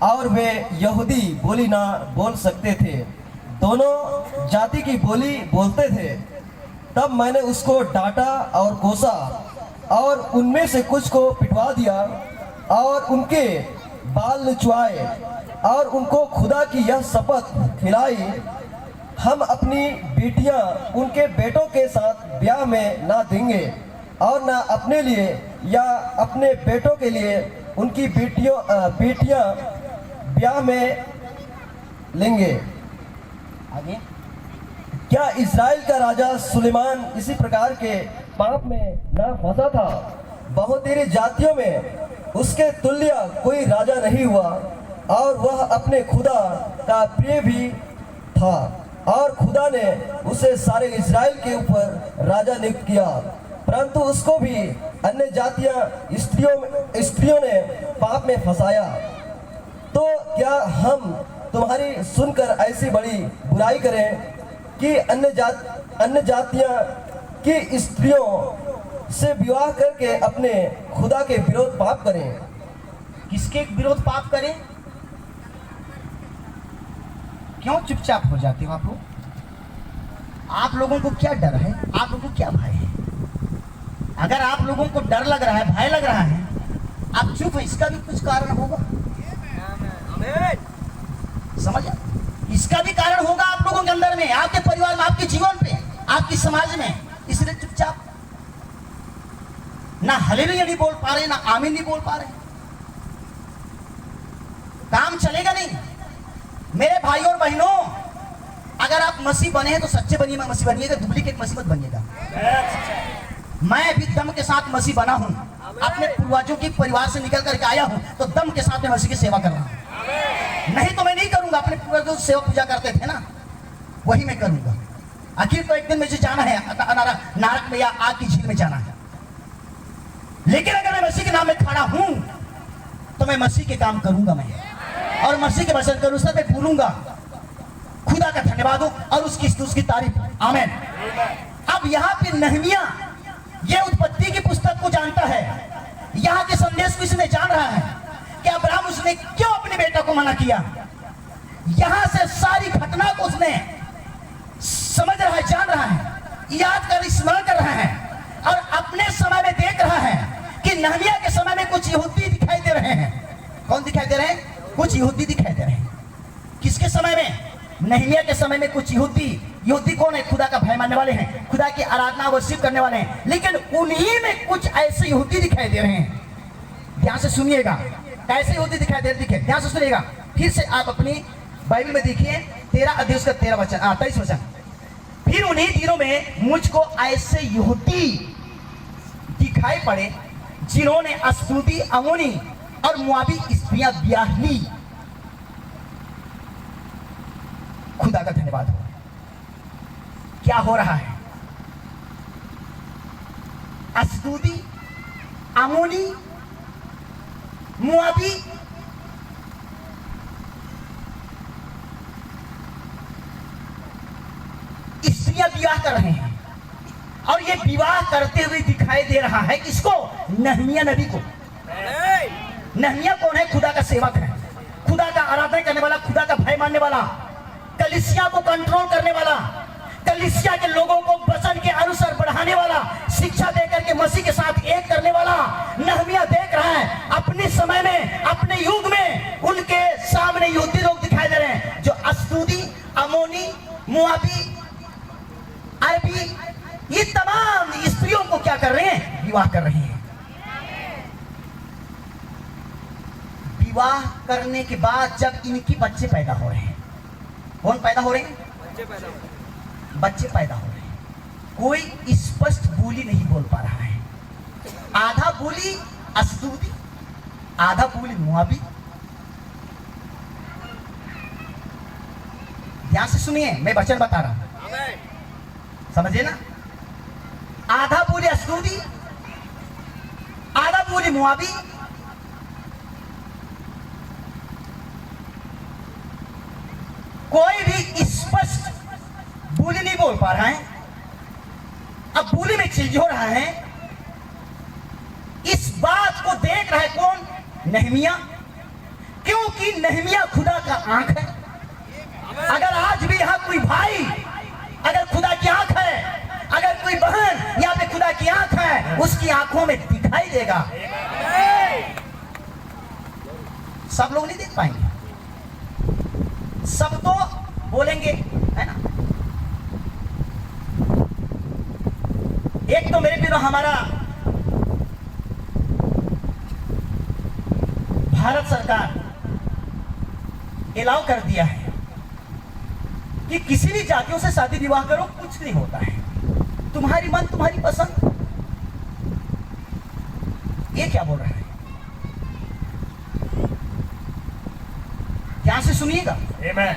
और वे यहूदी बोली ना बोल सकते थे, दोनों जाति की बोली बोलते थे। तब मैंने उसको डांटा और कोसा और उनमें से कुछ को पिटवा दिया और उनके बाल निचवाए और उनको खुदा की यह शपथ खिलाई, हम अपनी बेटियां उनके बेटों के साथ ब्याह में ना देंगे और ना अपने लिए या अपने बेटों के लिए उनकी बेटियां ब्याह में लेंगे। आगे, क्या इज़राइल का राजा सुलेमान इसी प्रकार के पाप में ना फंसा था? बहुतेरी जातियों में उसके तुल्य कोई राजा नहीं हुआ और वह अपने खुदा का प्रिय भी था और खुदा ने उसे सारे इज़राइल के ऊपर राजा नियुक्त किया। परंतु उसको भी अन्य जातियां स्त्रियों ने पाप में फंसाया। तो क्या हम तुम्हारी सुनकर ऐसी बड़ी बुराई करें कि अन्य जातियां की स्त्रियों से विवाह करके अपने खुदा के विरोध पाप करें? किसके विरोध पाप करें? क्यों चुपचाप हो जाते हो आप लोग? आप लोगों को क्या डर है, आप लोगों को क्या भय है? अगर आप लोगों को डर लग रहा है, भय लग रहा है, आप चुप है, इसका भी कुछ कारण होगा। समझ आए? इसका भी कारण होगा आप लोगों के अंदर में, आपके परिवार में, आपके जीवन पे, आपकी समाज में। इसलिए चुपचाप ना हालेलुया नहीं बोल पा रहे, ना आमीन नहीं बोल पा रहे। काम चलेगा नहीं। मेरे भाई और बहनों, अगर आप मसीह बने हैं तो सच्चे बनिए, मसीह बनिएगा, डुप्लीकेट मसीह मत बनिएगा। मैं भी दम के साथ मसीह बना हूं, अपने पूर्वजों के परिवार से निकल करके आया हूं, तो दम के साथ में मसीह की सेवा कर रहा हूं। नहीं तो मैं नहीं करूंगा। अपने पूर्वजों से सेवा पूजा करते थे ना, वही मैं करूंगा। आखिर तो एक दिन मुझे जाना है, नरक में या आग की झील में जाना है। लेकिन अगर मैं मसीह के नाम में खड़ा हूं तो मैं मसीह के काम करूंगा मैं, और मसीह के वचन के अनुसार मैं बोलूंगा। खुदा का धन्यवाद हो और उसकी तारीफ। आमीन। अब यहाँ पे नहमिया ये उत्पत्ति की पुस्तक को जानता है, यहाँ के संदेश को इसने जान रहा है कि अब्राहम उसने क्यों अपने बेटा को मना किया। यहाँ से सारी घटना को उसने समझ रहा है, जान रहा है, याद कर, स्मरण कर रहा है, और अपने समय में देख रहा है कि नहमिया के समय में कुछ यहूदी दिखाई दे रहे हैं। कौन दिखाई दे रहे हैं? कुछ यहूदी दिखाई दे रहे हैं। किसके समय में? नहमिया के समय में कुछ यहूदी कौन है? खुदा का भय मानने वाले हैं, खुदा की आराधना वर्शिप करने वाले हैं। लेकिन उन्हीं में कुछ ऐसे यहूदी दिखाई दे रहे हैं। ध्यान से सुनिएगा, कैसे यहूदी दिखाई दे रहे हैं, ध्यान से सुनिएगा। फिर से आप अपनी बाइबल में देखिए 13 अध्याय उसका 23 वचन। फिर उन्हीं दिनों में मुझको ऐसे यहूदी दिखाई पड़े जिन्होंने अस्दोदी, अम्मोनी और मोआबी स्त्रियां ब्याह ली। खुदा का धन्यवाद हो। क्या हो रहा है? अस्दोदी, अम्मोनी, मोआबी स्त्रियां विवाह कर रहे हैं, और ये विवाह करते हुए दिखाई दे रहा है किसको? नहमिया नबी को। नहमिया कौन है? खुदा का सेवक है, खुदा का आराधना करने वाला, खुदा का भय मानने वाला, कलीसिया को कंट्रोल करने वाला, कलीसिया के लोगों को वचन के अनुसार बढ़ाने वाला, शिक्षा देकर के मसीह के साथ एक करने वाला। नहमिया देख रहा है अपने समय में, अपने युग में उनके सामने यहूदी लोग दिखाई दे रहे हैं जो अस्दोदी, अम्मोनी, मोआबी, अरबी, ये तमाम स्त्रियों को क्या कर रहे हैं? विवाह कर रहे हैं। विवाह करने के बाद जब इनकी बच्चे पैदा हो रहे हैं, कौन पैदा हो रहे हैं? बच्चे पैदा हो रहे हैं। कोई स्पष्ट बोली नहीं बोल पा रहा है। आधा बोली अस्दोदी, आधा बोली मोआबी। ध्यान से सुनिए, मैं वचन बता रहा हूं, समझे ना? आधा बोली अस्दोदी, आधा बोली मोआबी। कोई भी स्पष्ट बोली नहीं बोल पा रहा है। अब बोली में चेंज हो रहा है। इस बात को देख रहा है कौन? नहमिया। क्योंकि नहमिया खुदा का आंख है। अगर आज भी यहां कोई भाई अगर खुदा की आंख है, अगर कोई बहन यहाँ पे खुदा की आंख है, उसकी आंखों में दिखाई देगा। सब लोग नहीं देख पाएंगे, सब तो बोलेंगे, है ना? एक तो मेरे दिनों हमारा भारत सरकार अलाउ कर दिया है कि किसी भी जातियों से शादी विवाह करो, कुछ नहीं होता है, तुम्हारी मन तुम्हारी पसंद। ये क्या बोल रहा है? ध्यान से सुनिएगा। आमीन।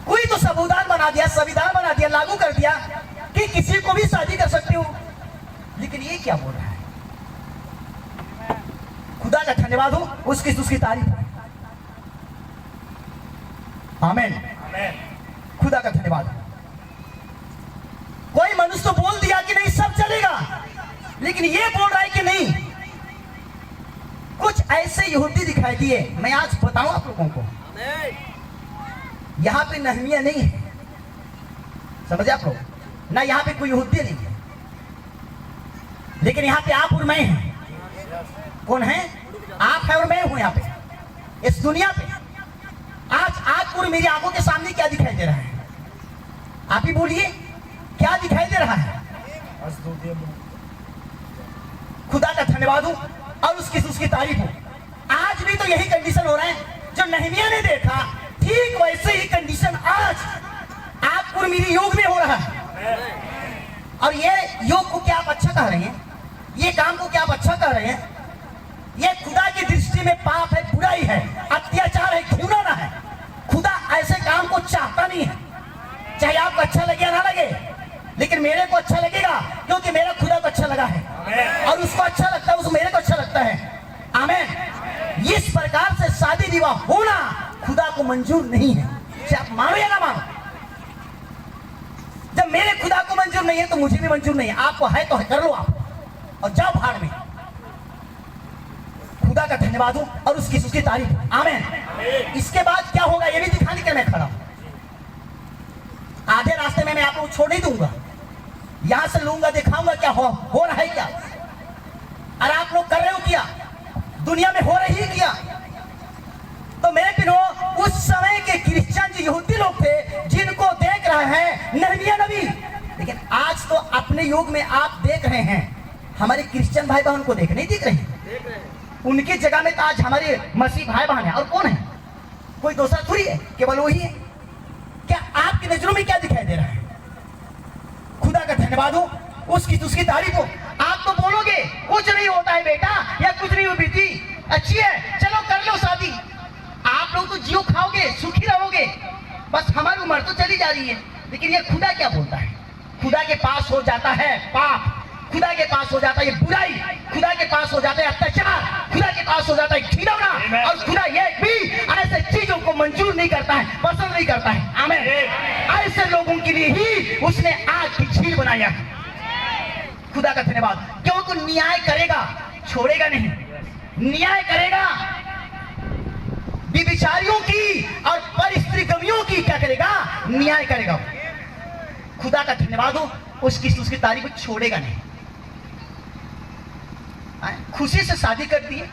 कोई तो संविधान बना दिया, संविधान बना दिया, लागू कर दिया कि किसी को भी शादी कर सकते हो। लेकिन ये क्या बोल रहा है? खुदा का धन्यवाद हो, उसकी तारीफ हो। आमीन। खुदा का धन्यवाद। कोई मनुष्य तो बोल दिया कि नहीं सब चलेगा, लेकिन ये बोल रहा है कि नहीं, कुछ कुछ ऐसे यहूदी दिखाई दिए। मैं आज बताऊं आप लोगों को, यहाँ पे नहमिया नहीं है, समझे आप लोग ना, यहाँ पे कोई यहूदी नहीं है, लेकिन यहाँ पे आप और मैं हैं। कौन है? आप है और मैं हूं यहाँ पे, इस दुनिया पे। आज आपको और मेरी आंखों के सामने क्या दिखाई दे रहा है? आप ही बोलिए, क्या दिखाई दे रहा है? खुदा का धन्यवाद हो और उसकी तारीफ हो। आज भी तो यही कंडीशन हो रहा है जो नहमिया ने देखा, ठीक वैसे ही कंडीशन आज आपको और मेरी योग में हो रहा है। और ये योग को क्या आप अच्छा कह रहे हैं? ये काम को क्या आप अच्छा कह रहे हैं? ये खुदा की दृष्टि में पाप है, बुराई है, अत्याचार है, घृणा है। खुदा ऐसे काम को चाहता नहीं है, चाहे आपको अच्छा लगे या ना लगे, लेकिन मेरे को अच्छा लगेगा क्योंकि मेरा खुदा को अच्छा लगा है और उसको अच्छा लगता है, उसको मेरे को अच्छा लगता है। आमीन। इस प्रकार से शादी विवाह होना खुदा को मंजूर नहीं है, चाहे आप मानो या ना मानो। जब मेरे खुदा को मंजूर नहीं है तो मुझे भी मंजूर नहीं है। आपको है तो कर लो आप और जाओ भाड़ में। खुदा का धन्यवाद हो और उसकी तारीफ हो। आमीन। इसके बाद क्या होगा ये भी दिखाने के मैं खड़ा हूं। आधे रास्ते में मैं आप लोग छोड़ नहीं दूंगा, यहां से लूंगा, दिखाऊंगा क्या हो रहा है क्या, और आप लोग कर रहे हो क्या, दुनिया में हो रही क्या। तो मेरे पिनो, उस समय के क्रिश्चियन जो यहूदी लोग थे जिनको देख रहे हैं नहमिया नबी, लेकिन आज तो अपने युग में आप देख रहे हैं हमारे क्रिश्चियन भाई बहन को देख नहीं दिख रहे हैं। उनकी जगह में तो आज हमारे मसीह भाई बहन है, और कौन है? कोई दूसरा थोड़ी है, केवल वही है। क्या आपकी नजरों में क्या दिखाई दे रहा है? खुदा का धन्यवाद हो, उसकी तारीफ हो। आप तो बोलोगे कुछ नहीं होता है बेटा, या कुछ नहीं हुई बेटी, अच्छी है, चलो कर लो शादी। आप लोग तो जियो खाओगे, सुखी रहोगे, बस हमारी उम्र तो चली जा रही है। लेकिन ये खुदा क्या बोलता है? खुदा के पास हो जाता है पाप, खुदा के पास हो जाता है बुराई, खुदा के पास हो जाता है अत्याचार, खुदा के पास हो जाता है घिनौना, और खुदा ये भी ऐसे चीजों को मंजूर नहीं करता है, पसंद नहीं करता है। आमीन। ऐसे लोगों के लिए ही उसने आग की झील बनाया। खुदा का धन्यवाद। क्योंकि न्याय करेगा, छोड़ेगा नहीं, न्याय करेगा विचारियों की और परिस्त्रीगमियों की क्या करेगा? न्याय करेगा। खुदा का धन्यवाद हो, उसकी तारीफ को छोड़ेगा नहीं। खुशी से शादी कर दिए,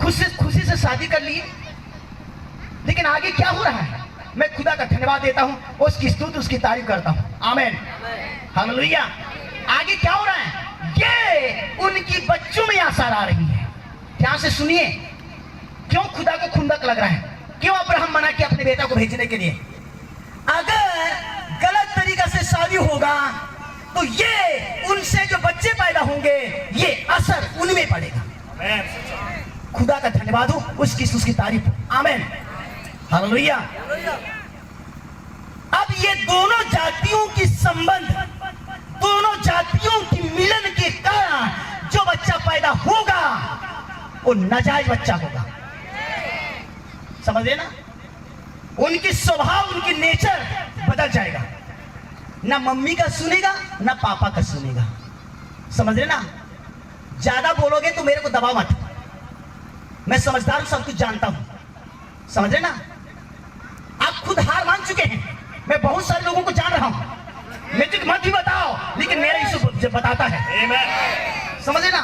खुशी से शादी कर लिए, लेकिन आगे क्या हो रहा है? मैं खुदा का धन्यवाद देता हूं, उसकी स्तुति उसकी तारीफ करता हूं। आमीन, हालेलुया। आगे क्या हो रहा है? ये उनकी बच्चों में आसार आ रही है। ध्यान से सुनिए, क्यों खुदा को खुंदक लग रहा है? क्यों अब्राहम मना किया अपने बेटा को भेजने के लिए? अगर गलत तरीका से शादी होगा तो ये उनसे जो बच्चे पैदा होंगे ये असर उनमें पड़ेगा। खुदा का धन्यवाद हो, उसकी तारीफ हो। आमीन, हालेलुया। अब ये दोनों जातियों की संबंध, दोनों जातियों की मिलन के कारण जो बच्चा पैदा होगा वो नाजायज बच्चा होगा। समझे ना? उनकी स्वभाव, उनकी नेचर बदल जाएगा। ना मम्मी का सुनेगा ना पापा का सुनेगा। समझ रहे ना? ज्यादा बोलोगे तो मेरे को दबाव मत, मैं समझदार हूं, सब कुछ जानता हूं। समझ रहे ना? आप खुद हार मान चुके हैं, मैं बहुत सारे लोगों को जान रहा हूं। मैं तुझे मत भी बताओ, लेकिन मेरा यीशु बताता है। समझे ना?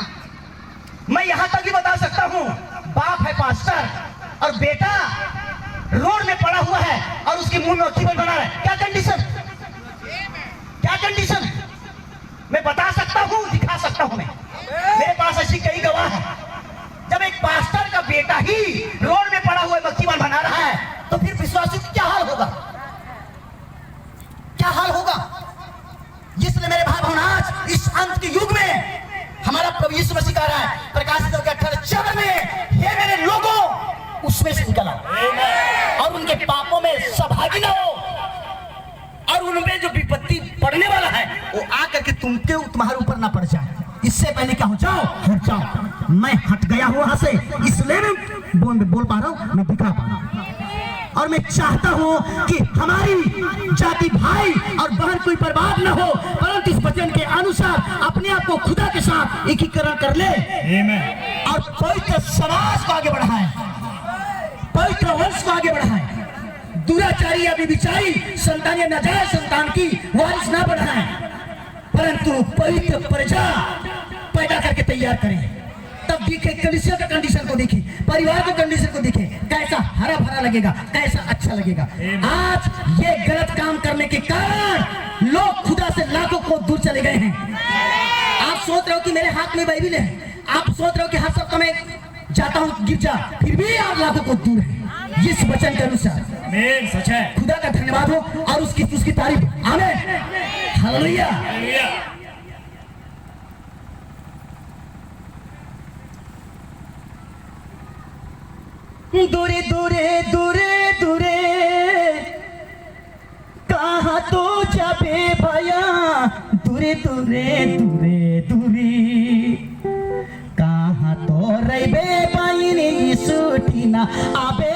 मैं यहां तक भी बता सकता हूं, बाप है पास्टर और बेटा रोड में पड़ा हुआ है और उसके मुंह में अक्कीबल बना रहा है। क्या कंडीशन, क्या कंडीशन है? मैं बता सकता हूं, दिखा सकता हूं। मैं, मेरे पास ऐसी कई गवाह है। जब एक पास्टर का बेटा ही रोड में पड़ा हुआ अक्कीबल बना रहा है तो फिर विश्वासियों की क्या हाल होगा? क्या हाल होगा? इसलिए मेरे भाई बहन, आज इस अंत के युग में हमारा प्रभु यीशु मसीह कह रहा है प्रकाशित 18:4 में, हे मेरे लोगों, उसमें से निकल आओ और उनके पापों में सहभागी न हो, और उनमें जो विपत्ति पड़ने वाला है वो आकर के तुम्हारे ऊपर ना पड़ जाए। इससे पहले क्या हो जाओ, हट जाओ। मैं हट गया हूं वहां से, इसलिए मैं बोल पा रहा हूं, मैं दिखा पा रहा हूं। और मैं चाहता हूं कि हमारी जाति भाई और बहन कोई बर्बाद न हो, परंतु इस वचन के अनुसार अपने आप को खुदा के साथ एकीकरण कर ले और पवित्र समाज को आगे बढ़ाएं, पवित्र वंश को आगे बढ़ाएं, दुराचारी या व्यभिचारी संतान या नाजायज संतान की वारिस ना बढ़ाएं, परंतु पवित्र प्रजा पैदा करके तैयार करें। तब देखे कलीसिया का कंडीशन को देखे, परिवार के कंडीशन को देखे, कैसा हरा भरा लगेगा, कैसा अच्छा लगेगा। आज ये गलत काम करने के कारण लोग खुदा से लाखों को दूर चले गए हैं। आप सोच रहे हो कि मेरे हाथ में बाइबिल है, आप सोच रहे हो कि हर सप्ताह में जाता हूँ गिरजा, फिर भी आप लाखों को दूर है इस वचन के अनुसार। सच है। खुदा का धन्यवाद हो और उसकी तारीफ। आमीन, हालेलुया। दूरे दूरे दूरे दूरे कहाँ तो जाबे भया, दूरे दूरे दूरे दूरी कहाँ तो रहे पाइने सुठीना आबे